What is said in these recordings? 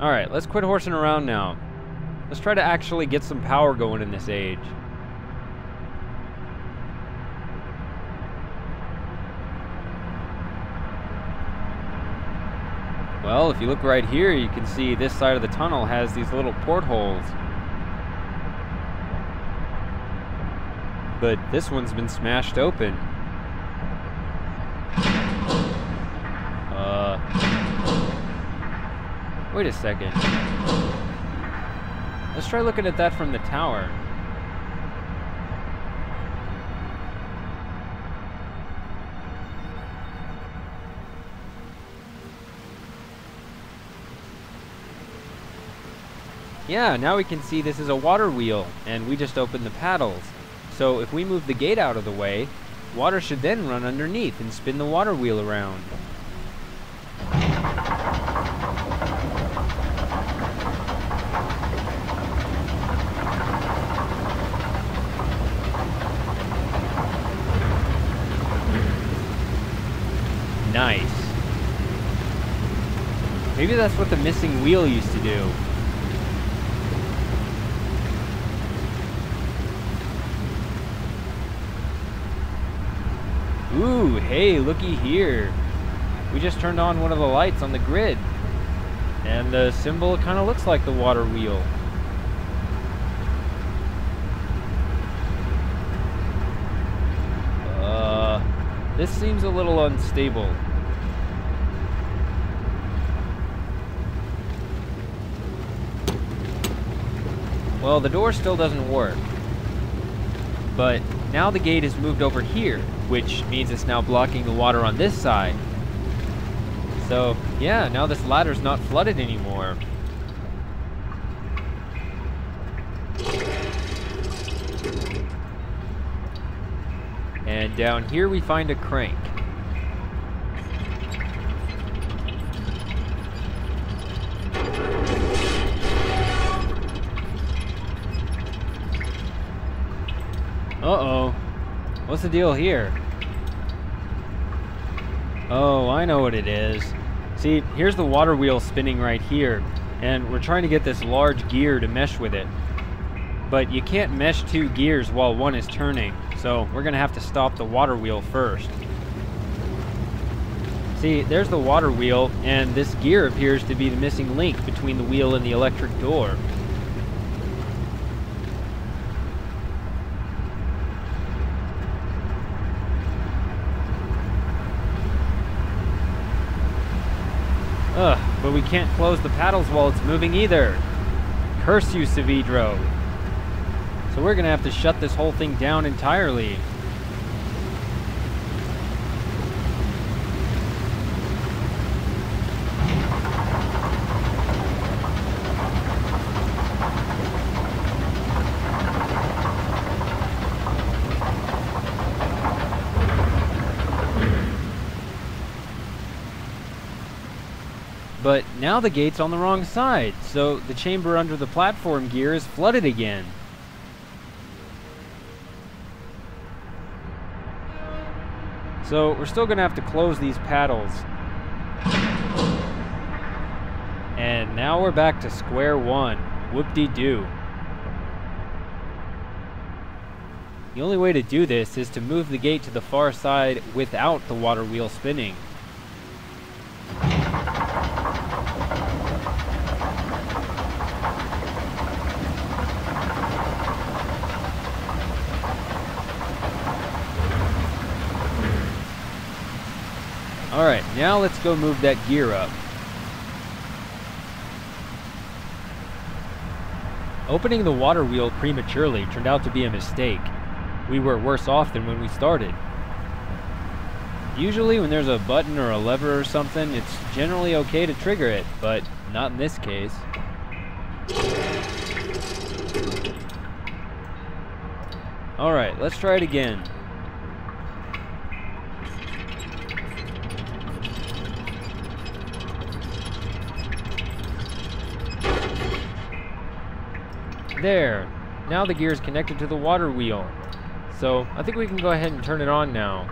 Alright, let's quit horsing around now. Let's try to actually get some power going in this age. Well, if you look right here, you can see this side of the tunnel has these little portholes. But this one's been smashed open. Wait a second. Let's try looking at that from the tower. Yeah, now we can see this is a water wheel, and we just opened the paddles. So if we move the gate out of the way, water should then run underneath and spin the water wheel around. Nice. Maybe that's what the missing wheel used to do. Ooh, hey, looky here. We just turned on one of the lights on the grid. And the symbol kind of looks like the water wheel. This seems a little unstable. Well, the door still doesn't work. But now the gate is moved over here, which means it's now blocking the water on this side. So, yeah, now this ladder's not flooded anymore. And down here we find a crank. Uh-oh. What's the deal here? Oh, I know what it is. See, here's the water wheel spinning right here, and we're trying to get this large gear to mesh with it. But you can't mesh two gears while one is turning, so we're gonna have to stop the water wheel first. See, there's the water wheel, and this gear appears to be the missing link between the wheel and the electric door. Ugh, but we can't close the paddles while it's moving either. Curse you, Saavedro. So we're gonna have to shut this whole thing down entirely. But now the gate's on the wrong side, so the chamber under the platform gear is flooded again. So we're still gonna have to close these paddles. And now we're back to square one. Whoop-de-doo. The only way to do this is to move the gate to the far side without the water wheel spinning. Alright, now let's go move that gear up. Opening the water wheel prematurely turned out to be a mistake. We were worse off than when we started. Usually when there's a button or a lever or something, it's generally okay to trigger it, but not in this case. Alright, let's try it again. There. Now the gear is connected to the water wheel. So I think we can go ahead and turn it on now.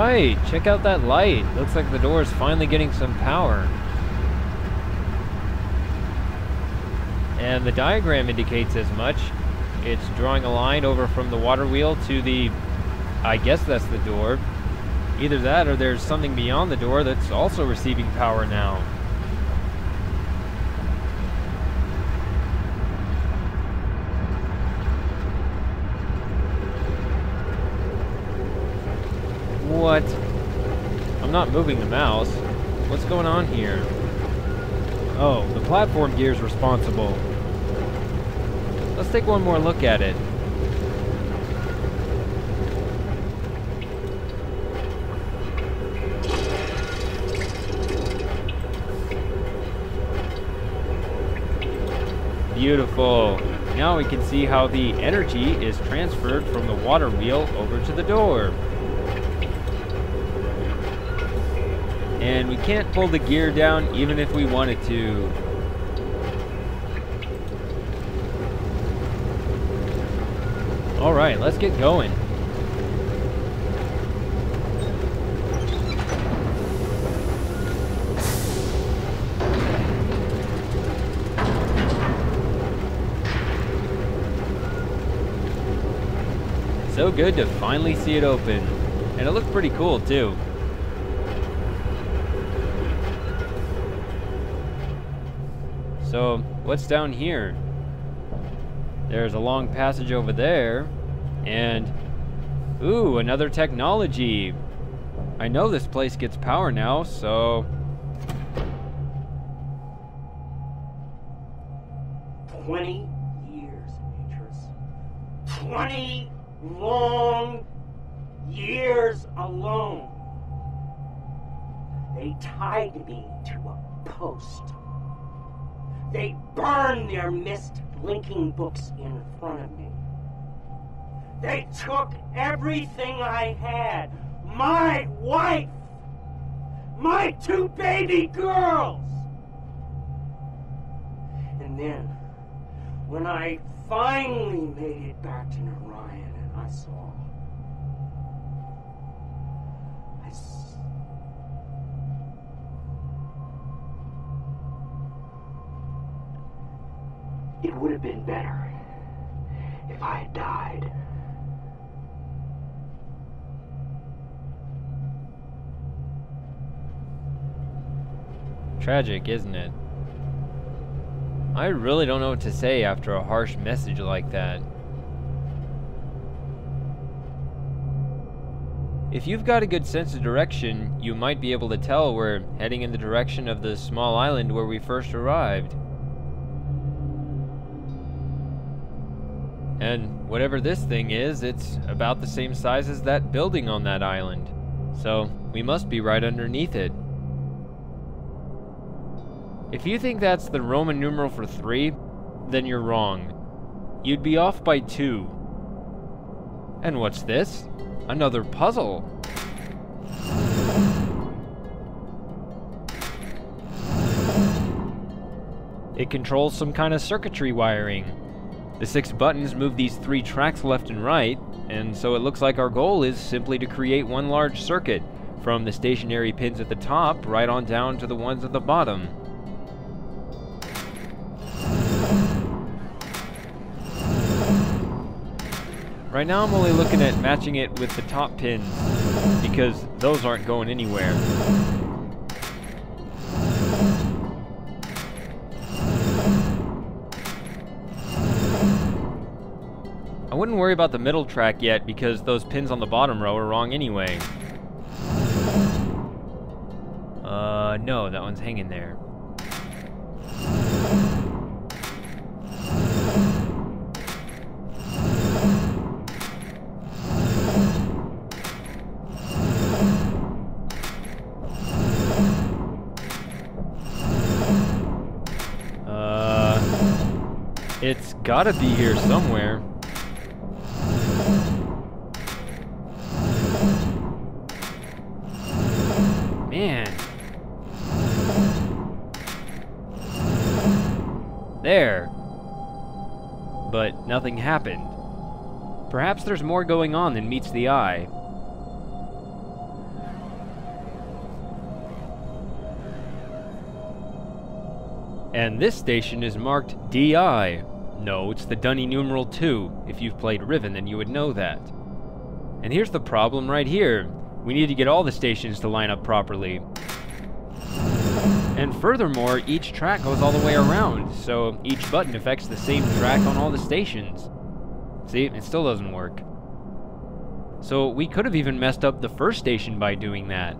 Alright, check out that light. Looks like the door is finally getting some power. And the diagram indicates as much. It's drawing a line over from the water wheel to the... I guess that's the door. Either that or there's something beyond the door that's also receiving power now. What? I'm not moving the mouse. What's going on here? Oh, the platform gear's responsible. Let's take one more look at it. Beautiful. Now we can see how the energy is transferred from the water wheel over to the door. And we can't pull the gear down even if we wanted to. Alright, let's get going. So good to finally see it open. And it looked pretty cool too. So, what's down here? There's a long passage over there, and ooh, another technology. I know this place gets power now, so 20 years, Atreus. 20 long years alone. They tied me to a post. They burned their Myst linking books in front of me. They took everything I had. My wife. My 2 baby girls. And then, when I finally made it back to Narayan and I saw... It would have been better if I had died. tragic, isn't it? I really don't know what to say after a harsh message like that. If you've got a good sense of direction, you might be able to tell we're heading in the direction of the small island where we first arrived. And whatever this thing is, it's about the same size as that building on that island. So we must be right underneath it. If you think that's the Roman numeral for 3, then you're wrong. You'd be off by 2. And what's this? Another puzzle. It controls some kind of circuitry wiring. The 6 buttons move these 3 tracks left and right, and so it looks like our goal is simply to create one large circuit, from the stationary pins at the top right on down to the ones at the bottom. Right now I'm only looking at matching it with the top pins, because those aren't going anywhere. I wouldn't worry about the middle track yet, because those pins on the bottom row are wrong anyway. No, that one's hanging there. It's gotta be here somewhere. Man. There. But nothing happened. Perhaps there's more going on than meets the eye. And this station is marked DI. No, it's the Dunny numeral 2. If you've played Riven, then you would know that. And here's the problem right here. We need to get all the stations to line up properly. And furthermore, each track goes all the way around, so each button affects the same track on all the stations. See, it still doesn't work. So we could have even messed up the first station by doing that.